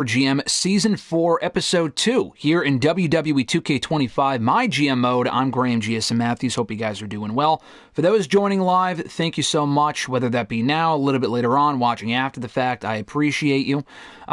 for GM Season 4, Episode 2, here in WWE 2K25, MyGM Mode. I'm Graham GSM Matthews. Hope you guys are doing well. For those joining live, thank you so much, whether that be now, a little bit later on, watching after the fact. I appreciate you.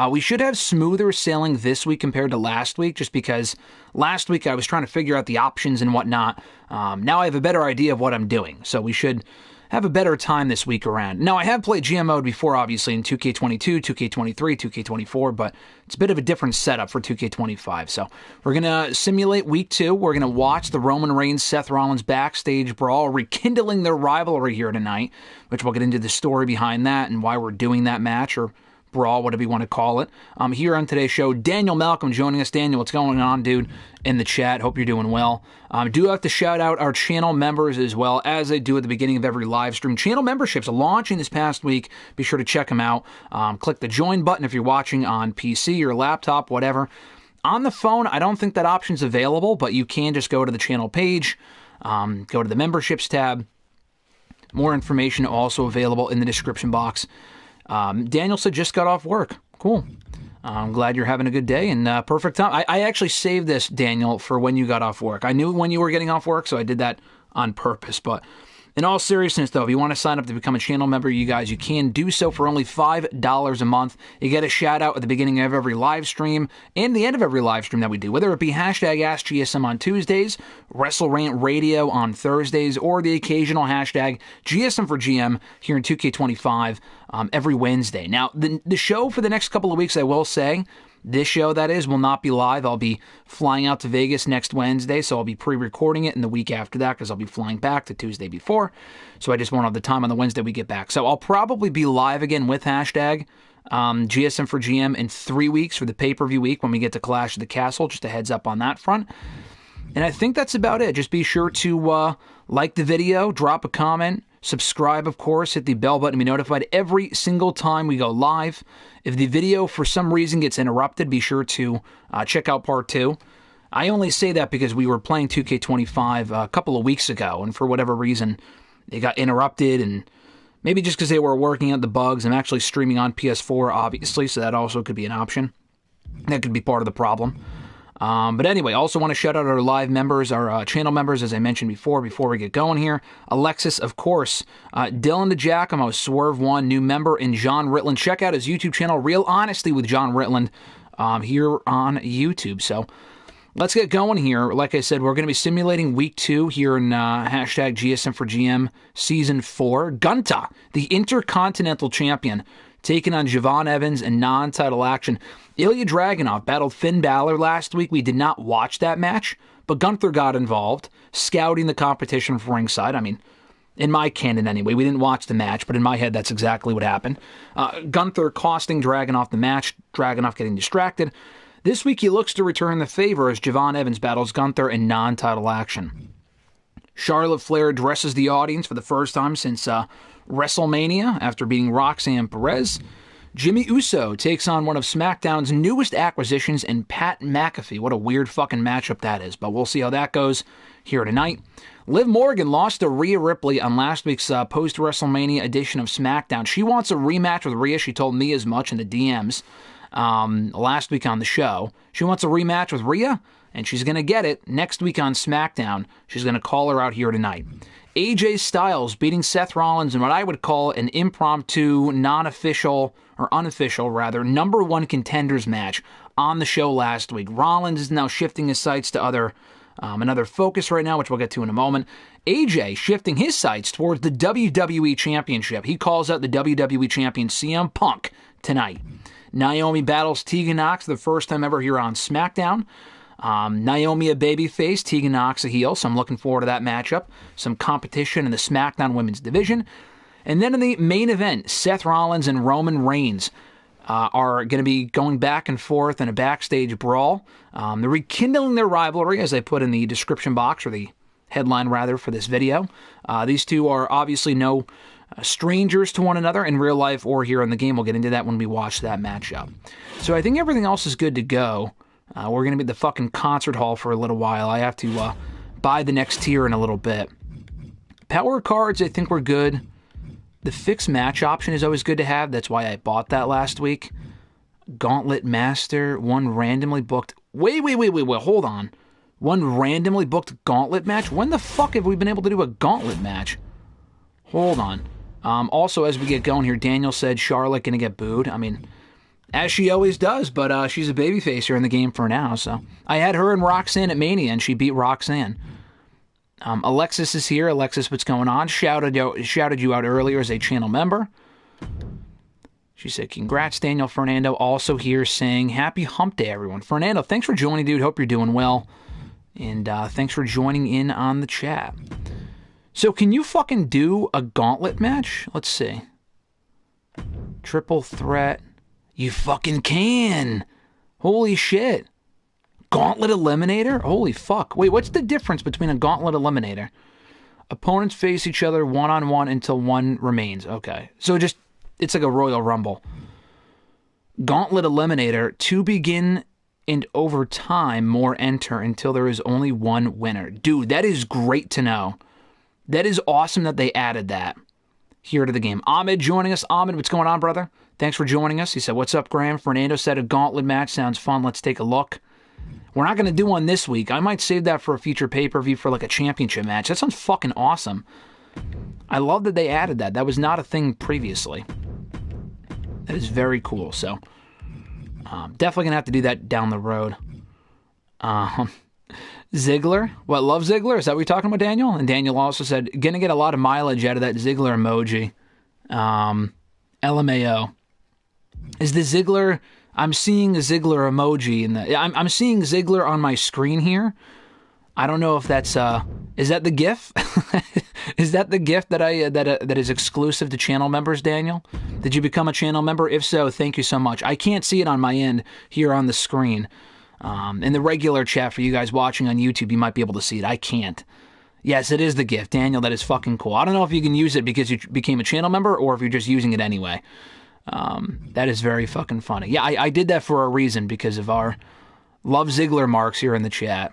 We should have smoother sailing this week compared to last week, just because last week I was trying to figure out the options and whatnot. Now I have a better idea of what I'm doing, so we should have a better time this week around. Now, I have played GM mode before, obviously, in 2K22, 2K23, 2K24, but it's a bit of a different setup for 2K25. So we're going to simulate week 2. We're going to watch the Roman Reigns, Seth Rollins backstage brawl, rekindling their rivalry here tonight, which we'll get into the story behind that and why we're doing that match, or brawl, whatever you want to call it. Here on today's show, Daniel Malcolm joining us. Daniel, what's going on, dude, in the chat? Hope you're doing well. Do have to shout out our channel members as well, as I do at the beginning of every live stream. Channel memberships launching this past week. Be sure to check them out. Click the join button if you're watching on PC or laptop, whatever. On the phone, I don't think that option's available, but you can just go to the channel page, go to the memberships tab. More information also available in the description box. Daniel said just got off work. Cool. I'm glad you're having a good day and perfect time. I actually saved this, Daniel, for when you got off work. I knew when you were getting off work, so I did that on purpose. But in all seriousness, though, if you want to sign up to become a channel member, you guys, you can do so for only $5 a month. You get a shout out at the beginning of every live stream and the end of every live stream that we do, whether it be hashtag AskGSM on Tuesdays, WrestleRant Radio on Thursdays, or the occasional hashtag GSM for GM here in 2K25 every Wednesday. Now, the show for the next couple of weeks, I will say, this show, that is, will not be live. I'll be flying out to Vegas next Wednesday, so I'll be pre-recording it in the week after that because I'll be flying back the Tuesday before, so I just won't have the time on the Wednesday we get back. So I'll probably be live again with hashtag GSM for GM in 3 weeks for the pay-per-view week when we get to Clash of the Castle. Just a heads up on that front. And I think that's about it. Just be sure to like the video, drop a comment, subscribe, of course, hit the bell button to be notified every single time we go live. If the video for some reason gets interrupted, be sure to check out part 2. I only say that because we were playing 2K25 a couple of weeks ago, and for whatever reason, they got interrupted, and maybe just because they were working out the bugs. I'm actually streaming on PS4, obviously, so that also could be an option. That could be part of the problem. But anyway, also want to shout out our live members, our channel members, as I mentioned before we get going here. Alexis, of course, Dillon DiGiacomo, Swerve1, new member, and John Ritland. Check out his YouTube channel, Real Honesty with John Ritland, here on YouTube. So let's get going here. Like I said, we're going to be simulating week 2 here in hashtag GSM for GM Season 4. Gunther, the Intercontinental Champion, taking on Javon Evans in non-title action. Ilya Dragunov battled Finn Balor last week. We did not watch that match, but Gunther got involved, scouting the competition from ringside. I mean, in my canon anyway, we didn't watch the match, but in my head, that's exactly what happened. Gunther costing Dragunov the match, Dragunov getting distracted. This week, he looks to return the favor as Javon Evans battles Gunther in non-title action. Charlotte Flair addresses the audience for the first time since WrestleMania after beating Roxanne Perez. Jimmy Uso takes on one of SmackDown's newest acquisitions in Pat McAfee. What a weird fucking matchup that is, but we'll see how that goes here tonight. Liv Morgan lost to Rhea Ripley on last week's post-WrestleMania edition of SmackDown. She wants a rematch with Rhea. She told me as much in the DMs last week on the show. She wants a rematch with Rhea, and she's going to get it next week on SmackDown. She's going to call her out here tonight. AJ Styles beating Seth Rollins in what I would call an impromptu, non-official, or unofficial rather, number 1 contenders match on the show last week. Rollins is now shifting his sights to another focus right now, which we'll get to in a moment. AJ shifting his sights towards the WWE Championship. He calls out the WWE Champion CM Punk tonight. Naomi battles Tegan Nox for the first time ever here on SmackDown. Naomi a babyface, Tegan Nox a heel, so I'm looking forward to that matchup. Some competition in the SmackDown Women's Division. And then in the main event, Seth Rollins and Roman Reigns are going to be going back and forth in a backstage brawl. They're rekindling their rivalry, as I put in the description box, or the headline rather, for this video. These two are obviously no strangers to one another in real life or here in the game. We'll get into that when we watch that matchup. So I think everything else is good to go. We're going to be at the fucking concert hall for a little while. I have to buy the next tier in a little bit. Power cards, I think we're good. The fixed match option is always good to have. That's why I bought that last week. Gauntlet Master, one randomly booked... Wait, hold on. One randomly booked gauntlet match? When the fuck have we been able to do a gauntlet match? Hold on. Also, as we get going here, Daniel said Charlotte gonna get booed. I mean, as she always does, but she's a babyface here in the game for now, so. I had her and Roxanne at Mania, and she beat Roxanne. Alexis is here. Alexis, what's going on? Shouted you out earlier as a channel member. She said, congrats, Daniel. Fernando also here saying, happy hump day, everyone. Fernando, thanks for joining, dude. Hope you're doing well. And thanks for joining in on the chat. So can you fucking do a gauntlet match? Let's see. Triple threat. You fucking can. Holy shit. Gauntlet eliminator? Holy fuck. Wait, what's the difference between a gauntlet eliminator? Opponents face each other one-on-one until one remains. Okay. So just, it's like a Royal Rumble. Gauntlet eliminator, to begin and over time, more enter until there is only one winner. Dude, that is great to know. That is awesome that they added that here to the game. Ahmed joining us. Ahmed, what's going on, brother? Thanks for joining us. He said, what's up, Graham? Fernando said a gauntlet match sounds fun. Let's take a look. We're not going to do one this week. I might save that for a future pay-per-view for like a championship match. That sounds fucking awesome. I love that they added that. That was not a thing previously. That is very cool. So, definitely going to have to do that down the road. Ziggler? What, love Ziggler? Is that what you're talking about, Daniel? And Daniel also said, going to get a lot of mileage out of that Ziggler emoji. LMAO. Is the Ziggler... I'm seeing a Ziggler emoji in the... I'm seeing Ziggler on my screen here. I don't know if that's... is that the GIF? Is that the GIF that that is exclusive to channel members, Daniel? Did you become a channel member? If so, thank you so much. I can't see it on my end here on the screen. In the regular chat for you guys watching on YouTube, you might be able to see it. I can't. Yes, it is the GIF. Daniel, that is fucking cool. I don't know if you can use it because you became a channel member or if you're just using it anyway. That is very fucking funny. Yeah, I did that for a reason because of our Love Ziggler marks here in the chat.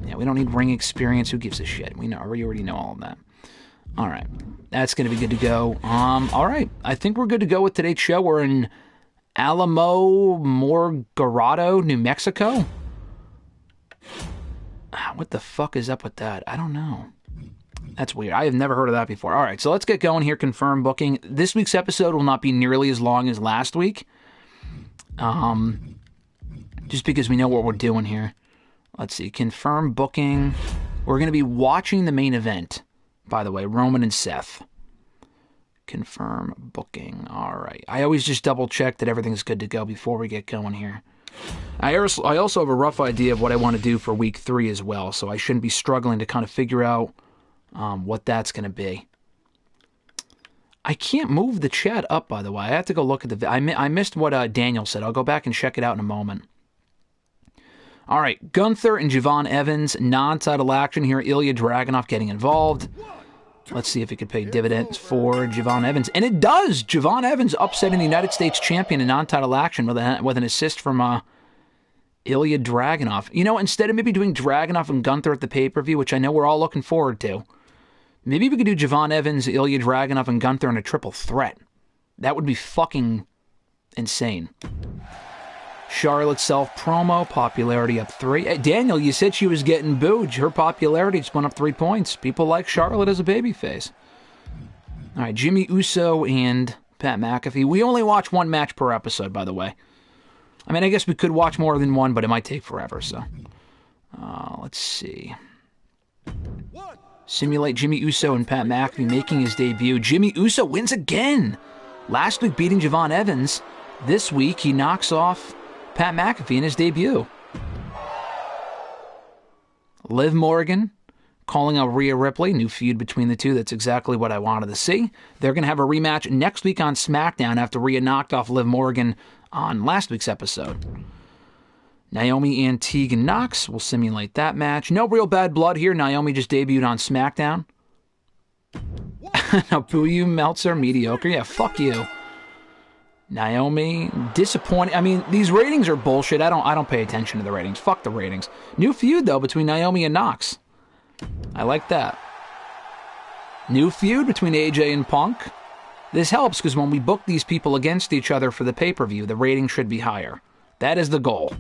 Yeah, we don't need ring experience. Who gives a shit? We already know all of that. All right. That's going to be good to go. All right. I think we're good to go with today's show. We're in Alamo Morgarado, New Mexico. What the fuck is up with that? I don't know. That's weird. I have never heard of that before. All right, so let's get going here. Confirm booking. This week's episode will not be nearly as long as last week. Just because we know what we're doing here. Let's see. Confirm booking. We're going to be watching the main event, by the way, Roman and Seth. Confirm booking. All right. I always just double check that everything's good to go before we get going here. I also have a rough idea of what I want to do for week 3 as well, so I shouldn't be struggling to kind of figure out what that's going to be. I can't move the chat up, by the way. I have to go look at the... I missed what Daniel said. I'll go back and check it out in a moment. All right, Gunther and Javon Evans, non-title action here. Ilya Dragunov getting involved. Let's see if it could pay dividends for Javon Evans. And it does! Javon Evans upsetting the United States champion in non-title action with an assist from Ilya Dragunov. You know, instead of maybe doing Dragunov and Gunther at the pay-per-view, which I know we're all looking forward to, maybe we could do Javon Evans, Ilya Dragunov, and Gunther in a triple threat. That would be fucking insane. Charlotte self-promo, popularity up 3. Hey, Daniel, you said she was getting booed. Her popularity just went up 3 points. People like Charlotte as a babyface. All right, Jimmy Uso and Pat McAfee. We only watch one match per episode, by the way. I mean, I guess we could watch more than one, but it might take forever, so. Let's see. Simulate Jimmy Uso and Pat McAfee making his debut. Jimmy Uso wins again. Last week beating Javon Evans. This week he knocks off Pat McAfee in his debut. Liv Morgan calling out Rhea Ripley. New feud between the two. That's exactly what I wanted to see. They're going to have a rematch next week on SmackDown after Rhea knocked off Liv Morgan on last week's episode. Naomi and Tegan Nox will simulate that match. No real bad blood here. Naomi just debuted on SmackDown. Now, boo you, Meltzer, mediocre. Yeah, fuck you. Naomi, disappointing. I mean, these ratings are bullshit. I don't pay attention to the ratings. Fuck the ratings. New feud, though, between Naomi and Nox. I like that. New feud between AJ and Punk. This helps because when we book these people against each other for the pay-per-view, the rating should be higher. That is the goal.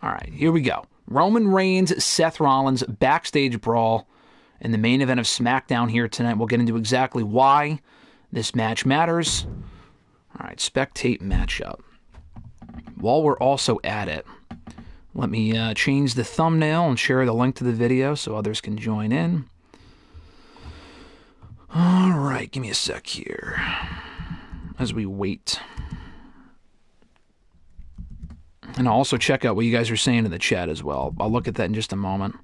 All right, here we go. Roman Reigns, Seth Rollins, Backstage Brawl in the main event of SmackDown here tonight. We'll get into exactly why this match matters. All right, spectate matchup. While we're also at it, let me change the thumbnail and share the link to the video so others can join in. All right, give me a sec here as we wait. And I'll also check out what you guys are saying in the chat as well. I'll look at that in just a moment.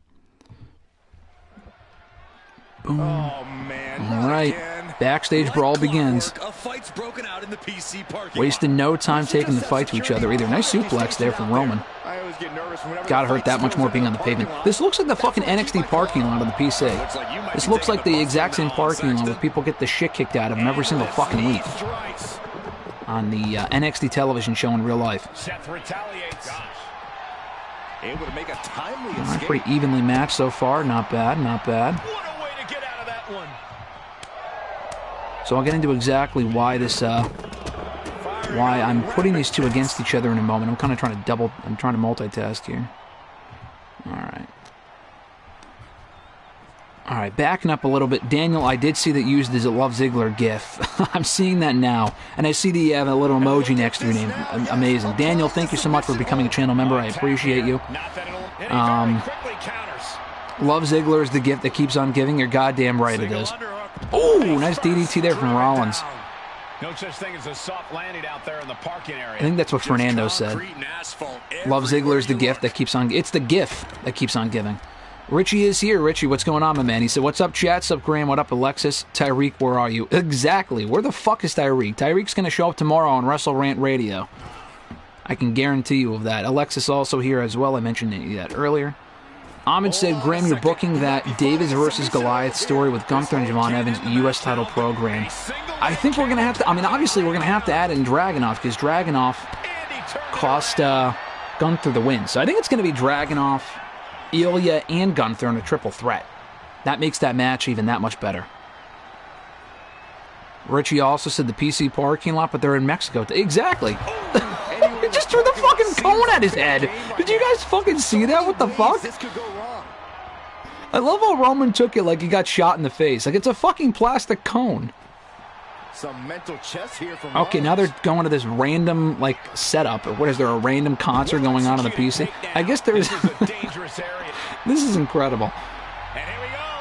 Boom. Oh, man. All right. Backstage Brawl begins. A fight's broken out in the PC parking Wasting no time taking the fight to each other either. Nice suplex there from Roman. Gotta hurt that much more being on the pavement. This looks like the fucking NXT parking lot of the PC. This looks like the exact same parking lot where people get the shit kicked out of them every single fucking week. On the NXT television show in real life. Seth retaliates. Able to make a timely All right, escape. pretty evenly matched so far. Not bad, not bad. What a way to get out of that one. So I'll get into exactly why this, why I'm putting these two against each other in a moment. I'm kind of trying to multitask here. All right. All right, backing up a little bit. Daniel, I did see that you used the Love Ziggler gif. I'm seeing that now. And I see the little emoji next to your name. Amazing. Daniel, thank you so much for becoming a channel member. I appreciate you. Love Ziggler is the gift that keeps on giving. You're goddamn right it is. Oh, nice DDT there from Rollins. No such thing as a soft landing out there in the parking area. I think that's what Fernando said. Love Ziggler is the gift that keeps on... It's the gift that keeps on giving. Richie is here. Richie, what's going on, my man? He said, what's up, chat? What's up, Graham? What up, Alexis? Tyreek, where are you? Exactly. Where the fuck is Tyreek? Tyreek's going to show up tomorrow on WrestleRant Radio. I can guarantee you of that. Alexis also here as well. I mentioned that earlier. Ahmed said, Graham, you're booking that Davis versus Goliath story with Gunther and Javon Evans U.S. title program. I think we're going to have to... I mean, obviously, we're going to have to add in Dragunov because Dragunov cost Gunther the win. So I think it's going to be Dragunov, Ilya, and Gunther in a triple threat. That makes that match even that much better. Richie also said the PC parking lot, but they're in Mexico. Exactly. He just threw the fucking cone at his head. Did you guys fucking see that? What the fuck? I love how Roman took it like he got shot in the face. Like it's a fucking plastic cone. Some mental chess here from Okay, now they're going to this random, like, setup. Or what is there, a random concert going on the PC? I guess there's... This is incredible.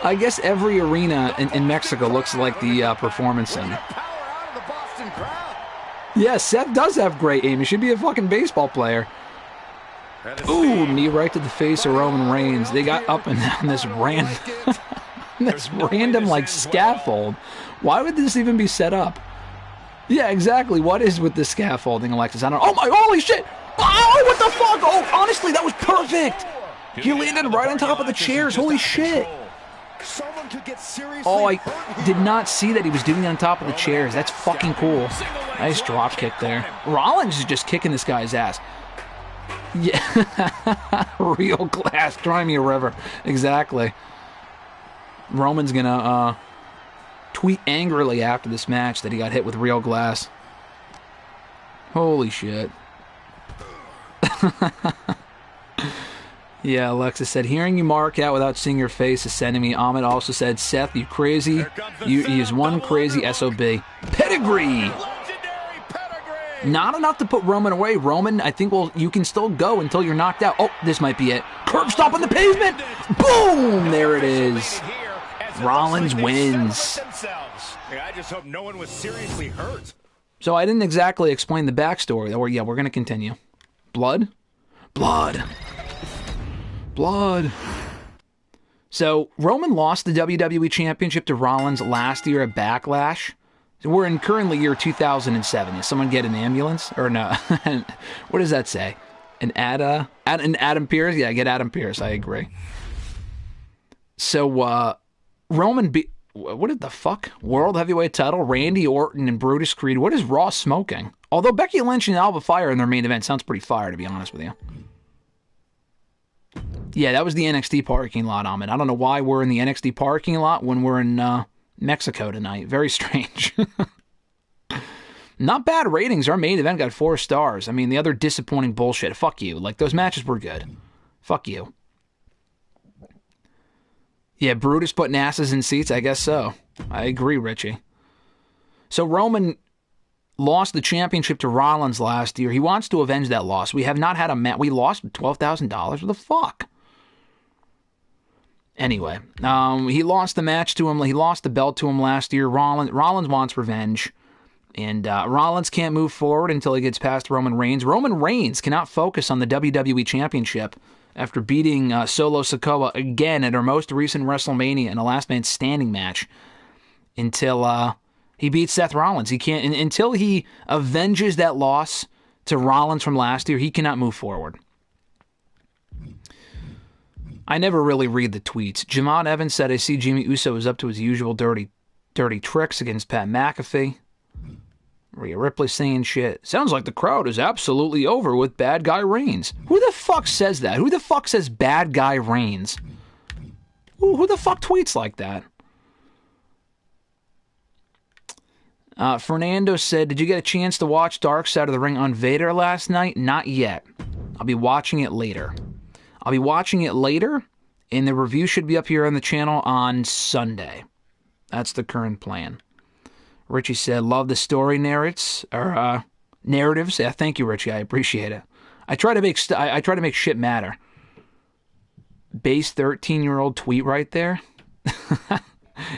I guess every arena in Mexico looks like the Performance Center. Yeah, Seth does have great aim. He should be a fucking baseball player. Ooh, knee right to the face of Roman Reigns. They got up and down this random, like, scaffold. Why would this even be set up? Yeah, exactly. What is with the scaffolding, Alexis? I don't know. Oh my, holy shit! Oh, what the fuck? Oh, honestly, that was perfect! He landed right on top of the chairs. Holy shit! Oh, I did not see that he was doing it on top of the chairs. That's fucking cool. Nice drop kick there. Rollins is just kicking this guy's ass. Yeah. Real glass. Cry me a river. Exactly. Roman's gonna tweet angrily after this match that he got hit with real glass. Holy shit. Yeah, Alexis said, hearing you mark out without seeing your face is sending me. Ahmed also said, Seth, you crazy. He is one crazy SOB. Pedigree! Not enough to put Roman away. Roman, I think you can still go until you're knocked out. Oh, this might be it. Curb stop on the pavement! Boom! There it is. Rollins wins. I just hope no one was seriously hurt. So I didn't exactly explain the backstory. Or yeah, we're going to continue. Blood? Blood. Blood. So Roman lost the WWE Championship to Rollins last year at Backlash. So we're in currently year 2007. Is someone get an ambulance? Or no? What does that say? An Adam Pearce? Yeah, get Adam Pearce. I agree. So Roman what the fuck? World Heavyweight title, Randy Orton and Brutus Creed. What is Raw smoking? Although Becky Lynch and Alba Fire in their main event sounds pretty fire, to be honest with you. Yeah, that was the NXT parking lot, Ahmed. I don't know why we're in the NXT parking lot when we're in Mexico tonight. Very strange. Not bad ratings. Our main event got 4 stars. I mean, the other disappointing bullshit. Fuck you. Like, those matches were good. Fuck you. Yeah, Brutus putting asses in seats? I guess so. I agree, Richie. So Roman lost the championship to Rollins last year. He wants to avenge that loss. We have not had a match. We lost $12,000. What the fuck? Anyway, he lost the match to him. He lost the belt to him last year. Rollins wants revenge. And Rollins can't move forward until he gets past Roman Reigns. Roman Reigns cannot focus on the WWE Championship after beating Solo Sikoa again at our most recent WrestleMania in a last man standing match until he beats Seth Rollins. He can't until he avenges that loss to Rollins from last year. He cannot move forward. I never really read the tweets. Jamon Evans said, I see Jimmy Uso is up to his usual dirty tricks against Pat McAfee. Rhea Ripley saying shit. Sounds like the crowd is absolutely over with Bad Guy Reigns. Who the fuck says that? Who the fuck says Bad Guy Reigns? Who the fuck tweets like that? Fernando said, did you get a chance to watch Dark Side of the Ring on Vader last night? Not yet. I'll be watching it later. And the review should be up here on the channel on Sunday. That's the current plan. Richie said, love the story narratives. Yeah, thank you, Richie. I appreciate it. I try to make shit matter. Base 13-year-old tweet right there.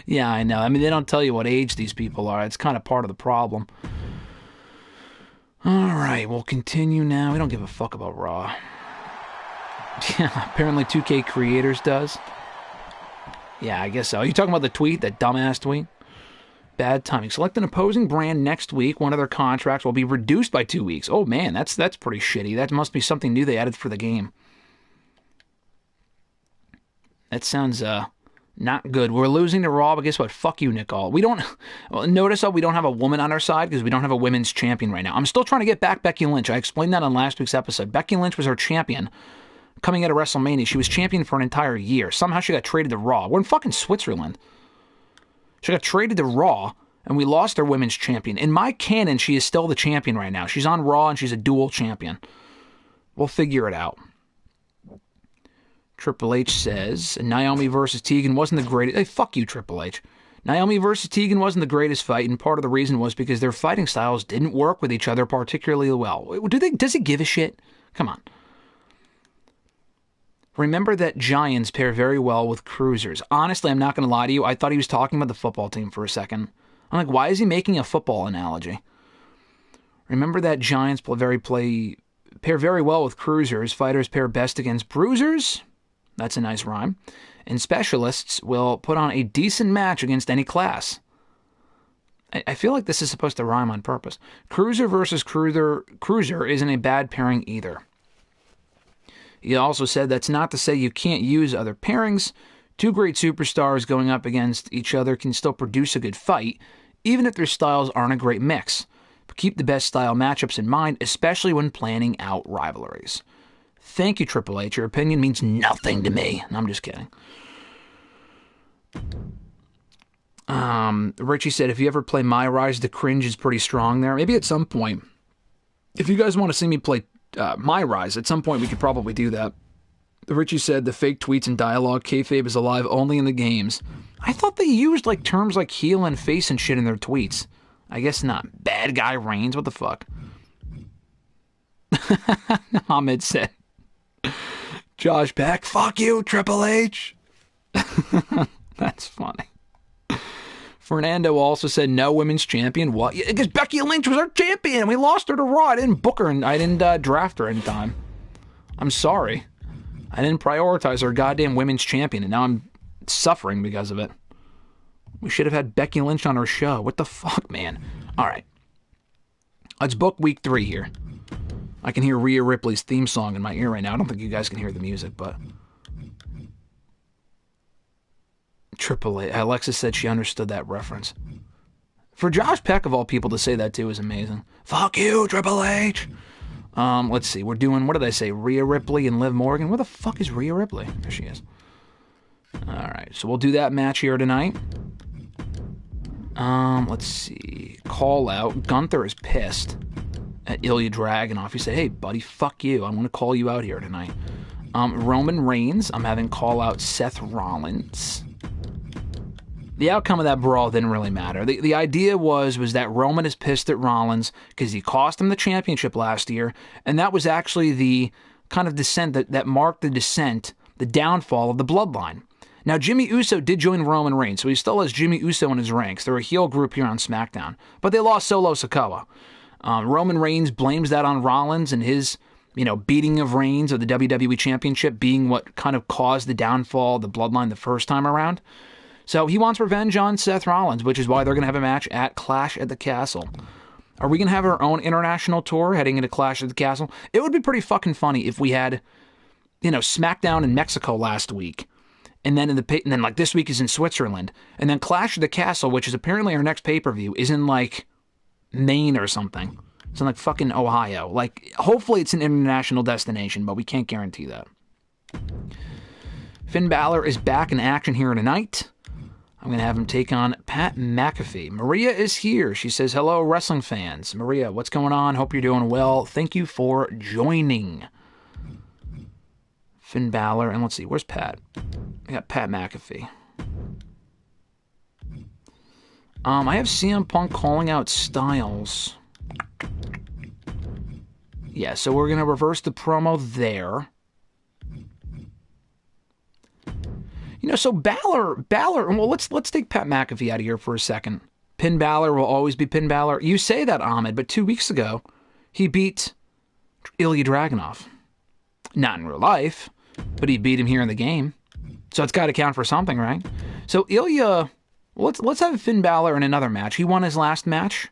Yeah, I know. I mean, they don't tell you what age these people are. It's kind of part of the problem. All right, we'll continue now. We don't give a fuck about Raw. Yeah, apparently 2K Creators does. Yeah, I guess so. Are you talking about the tweet, that dumbass tweet? Bad timing. Select an opposing brand next week. One of their contracts will be reduced by 2 weeks. Oh, man, that's pretty shitty. That must be something new they added for the game. That sounds not good. We're losing to Raw, but guess what? Fuck you, Nicole. We don't... Notice how we don't have a woman on our side because we don't have a women's champion right now. I'm still trying to get back Becky Lynch. I explained that on last week's episode. Becky Lynch was our champion coming out of WrestleMania. She was champion for an entire year. Somehow she got traded to Raw. We're in fucking Switzerland. She got traded to Raw, and we lost our women's champion. In my canon, she is still the champion right now. She's on Raw, and she's a dual champion. We'll figure it out. Triple H says, Naomi versus Tegan wasn't the greatest... Hey, fuck you, Triple H. Naomi versus Tegan wasn't the greatest fight, and part of the reason was because their fighting styles didn't work with each other particularly well. Does he give a shit? Come on. Remember that Giants pair very well with Cruisers. Honestly, I'm not going to lie to you. I thought he was talking about the football team for a second. I'm like, why is he making a football analogy? Remember that Giants pair very well with Cruisers. Fighters pair best against Bruisers. That's a nice rhyme. And specialists will put on a decent match against any class. I feel like this is supposed to rhyme on purpose. Cruiser versus Cruiser isn't a bad pairing either. He also said that's not to say you can't use other pairings. Two great superstars going up against each other can still produce a good fight, even if their styles aren't a great mix. But keep the best style matchups in mind, especially when planning out rivalries. Thank you, Triple H. Your opinion means nothing to me. No, I'm just kidding. Richie said, if you ever play My Rise, the cringe is pretty strong there. Maybe at some point. If you guys want to see me play My Rise, at some point we could probably do that. Richie said, the fake tweets and dialogue, kayfabe is alive only in the games. I thought they used like terms like heel and face and shit in their tweets. I guess not. Bad Guy Reigns, what the fuck? Ahmed said, Josh Peck, fuck you, Triple H. That's funny. Fernando also said, no women's champion. What? Because Becky Lynch was our champion. We lost her to Raw. I didn't book her and I didn't draft her in time. I'm sorry. I didn't prioritize our goddamn women's champion, and now I'm suffering because of it. We should have had Becky Lynch on our show. What the fuck, man? All right. Let's book week 3 here. I can hear Rhea Ripley's theme song in my ear right now. I don't think you guys can hear the music, but... Triple A. Alexis said she understood that reference. For Josh Peck, of all people, to say that too is amazing. Fuck you, Triple H! Let's see. We're doing, what did I say? Rhea Ripley and Liv Morgan. Where the fuck is Rhea Ripley? There she is. Alright, so we'll do that match here tonight. Let's see. Call out. Gunther is pissed at Ilya Dragunov. He said, hey, buddy, fuck you. I'm going to call you out here tonight. Roman Reigns, I'm having call out Seth Rollins. The outcome of that brawl didn't really matter. The idea was that Roman is pissed at Rollins because he cost him the championship last year, and that was actually the kind of descent that marked the descent, the downfall of the bloodline. Now, Jimmy Uso did join Roman Reigns, so he still has Jimmy Uso in his ranks. They're a heel group here on SmackDown, but they lost Solo Sikoa. Roman Reigns blames that on Rollins and his, beating of Reigns of the WWE Championship being what kind of caused the downfall of the bloodline the first time around. So he wants revenge on Seth Rollins, which is why they're going to have a match at Clash at the Castle. Are we going to have our own international tour heading into Clash at the Castle? It would be pretty fucking funny if we had, SmackDown in Mexico last week, and then this week is in Switzerland, and then Clash at the Castle, which is apparently our next pay-per-view, is in Maine or something. It's in fucking Ohio. Hopefully it's an international destination, but we can't guarantee that. Finn Balor is back in action here tonight. I'm going to have him take on Pat McAfee. Maria is here. She says, hello, wrestling fans. Maria, what's going on? Hope you're doing well. Thank you for joining. Finn Balor, and let's see, where's Pat? I got Pat McAfee. I have CM Punk calling out Styles. Yeah, so we're going to reverse the promo there. So Balor, well, let's take Pat McAfee out of here for a second. Pin Balor will always be Pin Balor. You say that, Ahmed, but 2 weeks ago, he beat Ilya Dragunov. Not in real life, but he beat him here in the game. So it's got to count for something, right? So Ilya, let's have Finn Balor in another match. He won his last match.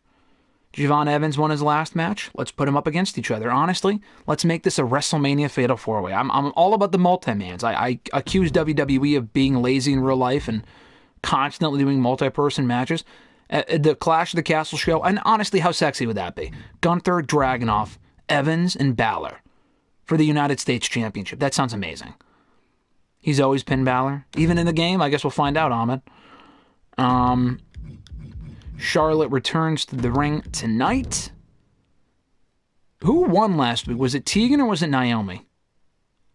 Javon Evans won his last match. Let's put them up against each other. Honestly, let's make this a WrestleMania Fatal 4-Way. I'm all about the multi-mans. I accuse WWE of being lazy in real life and constantly doing multi-person matches. The Clash of the Castle show, and honestly, how sexy would that be? Gunther, Dragunov, Evans, and Balor for the United States Championship. That sounds amazing. He's always pinned Balor. Even in the game, I guess we'll find out, Ahmed. Charlotte returns to the ring tonight. Who won last week? Was it Tegan or was it Naomi?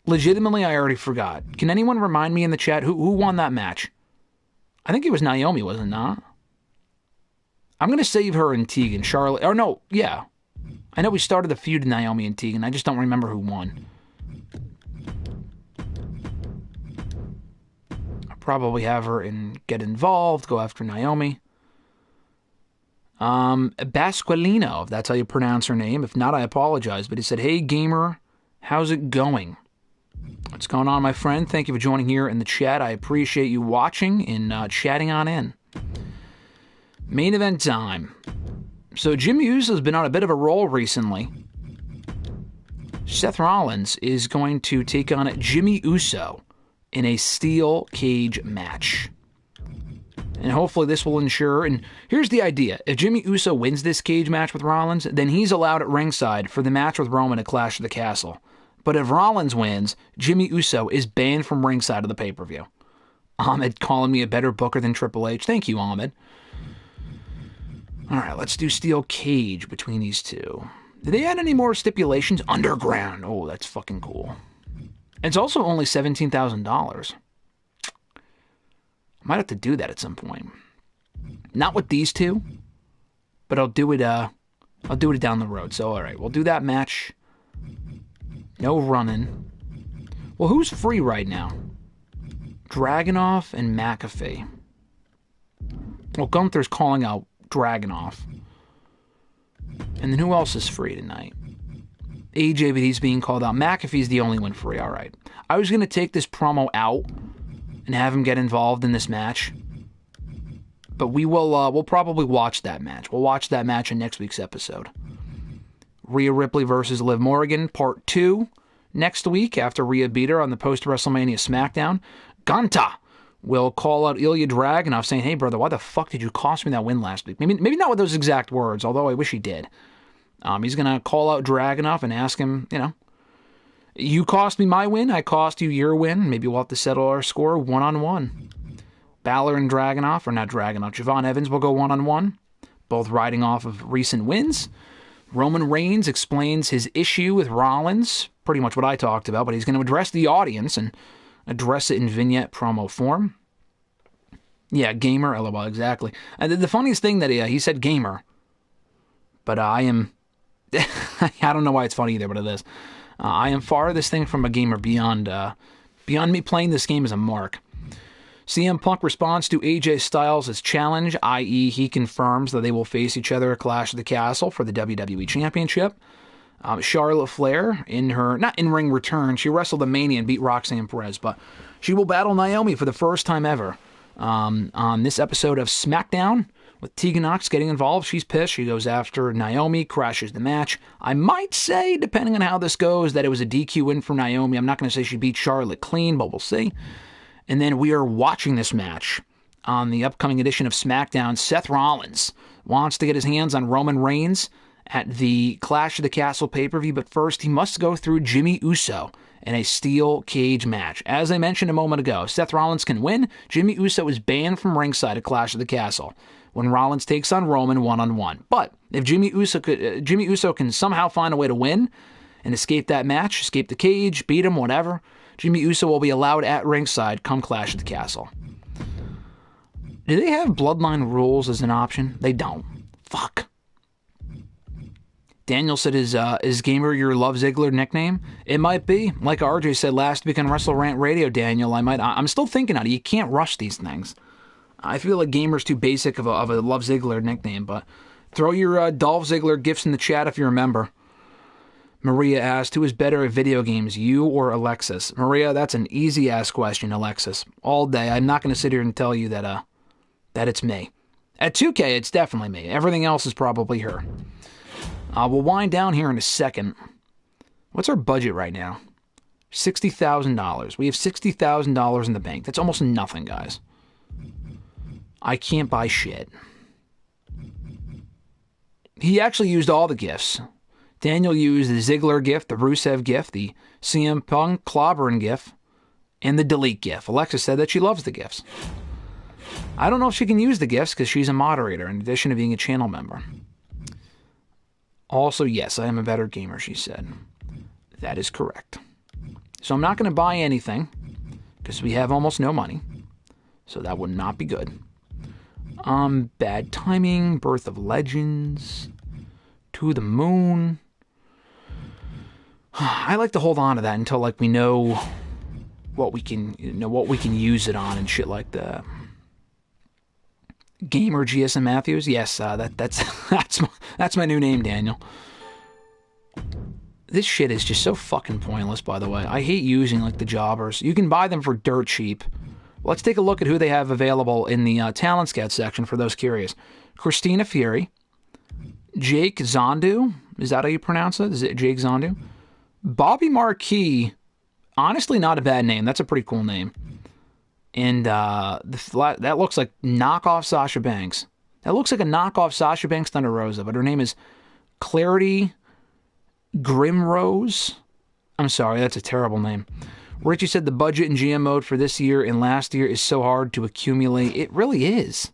Legitimately, I already forgot. Can anyone remind me in the chat who won that match? I think it was Naomi, was it not? I'm going to save her and Tegan. Charlotte, or no, yeah. I know we started the feud with Naomi and Tegan. I just don't remember who won. I'll probably have her get involved, go after Naomi. Basquilino, if that's how you pronounce her name. If not, I apologize. But he said, hey, gamer, how's it going? What's going on, my friend? Thank you for joining here in the chat. I appreciate you watching and chatting on in. Main event time. So Jimmy Uso's been on a bit of a roll recently. Seth Rollins is going to take on Jimmy Uso in a steel cage match. And hopefully this will ensure, and here's the idea, if Jimmy Uso wins this cage match with Rollins, then he's allowed at ringside for the match with Roman at Clash of the Castle. But if Rollins wins, Jimmy Uso is banned from ringside of the pay-per-view. Ahmed calling me a better booker than Triple H. Thank you, Ahmed. Alright, let's do steel cage between these two. Did they add any more stipulations? Underground. Oh, that's fucking cool. It's also only $17,000. I might have to do that at some point. Not with these two, but I'll do it down the road. So, all right, we'll do that match. No running. Well, who's free right now? Dragunov and McAfee. Well, Gunther's calling out Dragunov. And then who else is free tonight? AJ, but he's being called out. McAfee's the only one free, all right. I was going to take this promo out and have him get involved in this match. But we'll probably watch that match. We'll watch that match in next week's episode. Rhea Ripley versus Liv Morgan, part 2. Next week, after Rhea beat her on the post-WrestleMania SmackDown, Ganta will call out Ilya Dragunov saying, hey, brother, why the fuck did you cost me that win last week? Maybe not with those exact words, although I wish he did. He's going to call out Dragunov and ask him, you cost me my win, I cost you your win. Maybe we'll have to settle our score one-on-one. Balor and Dragunov, or not Dragunov, Javon Evans will go one-on-one, both riding off of recent wins. Roman Reigns explains his issue with Rollins, pretty much what I talked about, but he's going to address the audience and address it in vignette promo form. Yeah, gamer, LOL, exactly. And the funniest thing that he said gamer, but I am, I don't know why it's funny either, but it is. I am farthest thing from a gamer beyond me playing this game as a mark. CM Punk responds to AJ Styles' challenge, i.e. he confirms that they will face each other at Clash of the Castle for the WWE Championship. Charlotte Flair, in her, not in-ring return, she wrestled a Mania and beat Roxanne Perez, but she will battle Naomi for the first time ever on this episode of SmackDown. With Tegan Nox getting involved, she's pissed. She goes after Naomi, crashes the match. I might say, depending on how this goes, that it was a DQ win for Naomi. I'm not going to say she beat Charlotte clean, but we'll see. And then we are watching this match on the upcoming edition of SmackDown. Seth Rollins wants to get his hands on Roman Reigns at the Clash of the Castle pay-per-view, but first he must go through Jimmy Uso in a steel cage match. As I mentioned a moment ago, Seth Rollins can win. Jimmy Uso is banned from ringside at Clash of the Castle when Rollins takes on Roman one-on-one. But if Jimmy Uso can somehow find a way to win and escape that match, escape the cage, beat him, whatever, Jimmy Uso will be allowed at ringside come Clash of the Castle. Do they have Bloodline rules as an option? They don't. Fuck. Daniel said, is Gamer your Love Ziggler nickname? It might be. Like RJ said last week on WrestleRant Radio, Daniel, I'm still thinking on it. You can't rush these things. I feel like Gamer's too basic of a Love Ziggler nickname, but throw your Dolph Ziggler gifts in the chat if you're a member. Maria asked, who is better at video games, you or Alexis? Maria, that's an easy-ass question, Alexis. All day. I'm not going to sit here and tell you that it's me. At 2K, it's definitely me. Everything else is probably her. We'll wind down here in a second. What's our budget right now? $60,000. We have $60,000 in the bank. That's almost nothing, guys. I can't buy shit. He actually used all the gifts. Daniel used the Ziggler gift, the Rusev gift, the CM Punk clobbering gift, and the delete gift. Alexis said that she loves the gifts. I don't know if she can use the gifts because she's a moderator in addition to being a channel member. Also, yes, I am a better gamer, she said. That is correct. So I'm not going to buy anything because we have almost no money. So that would not be good. Bad timing, Birth of Legends, To the Moon. I like to hold on to that until like we know what we can use it on and shit like that. Gamer GSM Matthews, yes, that's my new name, Daniel. This shit is just so fucking pointless, by the way. I hate using like the jobbers. You can buy them for dirt cheap. Let's take a look at who they have available in the talent scout section for those curious. Christina Fury, Jake Zondu, is that how you pronounce it? Is it Jake Zondu? Bobby Marquis, honestly not a bad name. That's a pretty cool name. And that looks like knockoff Sasha Banks. That looks like a knockoff Sasha Banks Thunder Rosa, but her name is Clarity Grimrose. I'm sorry, that's a terrible name. Richie said the budget in GM mode for this year and last year is so hard to accumulate. It really is.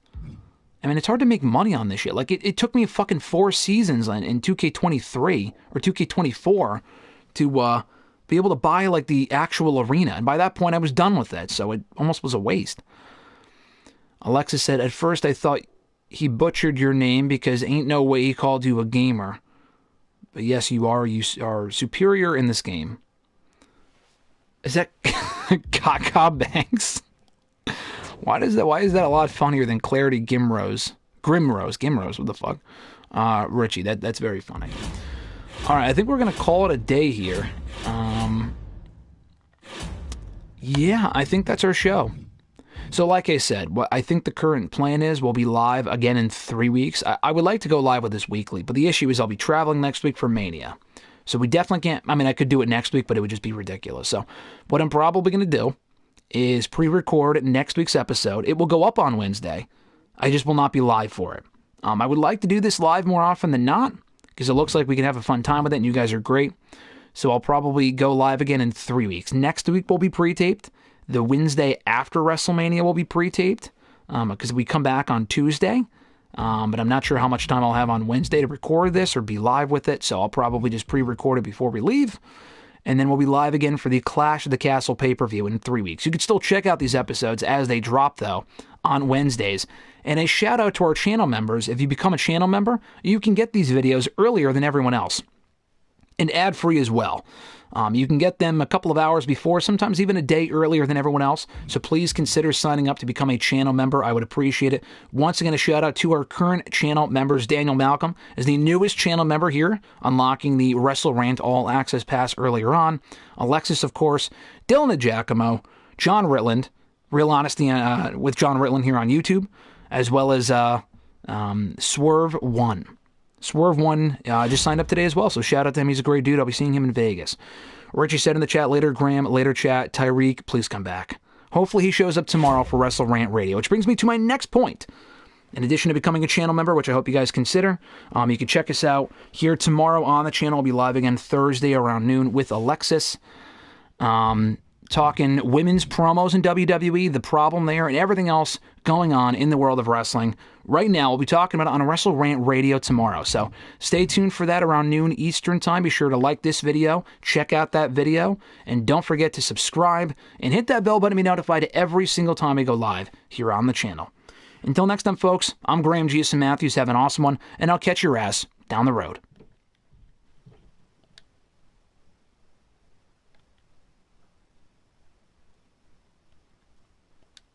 I mean, it's hard to make money on this shit. Like, it took me fucking 4 seasons in 2K23 or 2K24 to be able to buy, like, the actual arena. And by that point, I was done with it, so it almost was a waste. Alexis said, at first I thought he butchered your name because ain't no way he called you a gamer. But yes, you are superior in this game. Is that Kaka Banks? Why is that a lot funnier than Clarity Grimrose? Grimrose, what the fuck? Richie, that's very funny. All right, I think we're going to call it a day here. Yeah, I think that's our show. So like I said, what I think the current plan is we'll be live again in 3 weeks. I would like to go live with this weekly, but the issue is I'll be traveling next week for Mania. So we definitely can't, I mean, I could do it next week, but it would just be ridiculous. So what I'm probably going to do is pre-record next week's episode. It will go up on Wednesday. I just will not be live for it. I would like to do this live more often than not, because it looks like we can have a fun time with it, and you guys are great. So I'll probably go live again in 3 weeks. Next week will be pre-taped. The Wednesday after WrestleMania will be pre-taped. because we come back on Tuesday. But I'm not sure how much time I'll have on Wednesday to record this or be live with it, so I'll probably just pre-record it before we leave. And then we'll be live again for the Clash of the Castle pay-per-view in 3 weeks. You can still check out these episodes as they drop, though, on Wednesdays. And a shout-out to our channel members. If you become a channel member, you can get these videos earlier than everyone else. And ad-free as well. You can get them a couple of hours before, sometimes even a day earlier than everyone else. So please consider signing up to become a channel member. I would appreciate it. Once again, a shout out to our current channel members. Daniel Malcolm is the newest channel member here, unlocking the WrestleRant All Access Pass earlier on. Alexis, of course. Dillon DiGiacomo. John Ritland. Real Honesty with John Ritland here on YouTube. As well as Swerve1. Swerve1 just signed up today as well, so shout out to him. He's a great dude. I'll be seeing him in Vegas. Richie said in the chat, later Graham, later chat, Tyreek, please come back. Hopefully he shows up tomorrow for WrestleRant Radio, which brings me to my next point. In addition to becoming a channel member, which I hope you guys consider, you can check us out here tomorrow on the channel. I'll be live again Thursday around noon with Alexis. Talking women's promos in WWE, the problem there, and everything else going on in the world of wrestling. Right now, we'll be talking about it on WrestleRant Radio tomorrow. So stay tuned for that around noon Eastern time. Be sure to like this video, check out that video, and don't forget to subscribe and hit that bell button to be notified every single time we go live here on the channel. Until next time, folks, I'm Graham G. Matthews. Have an awesome one, and I'll catch your ass down the road.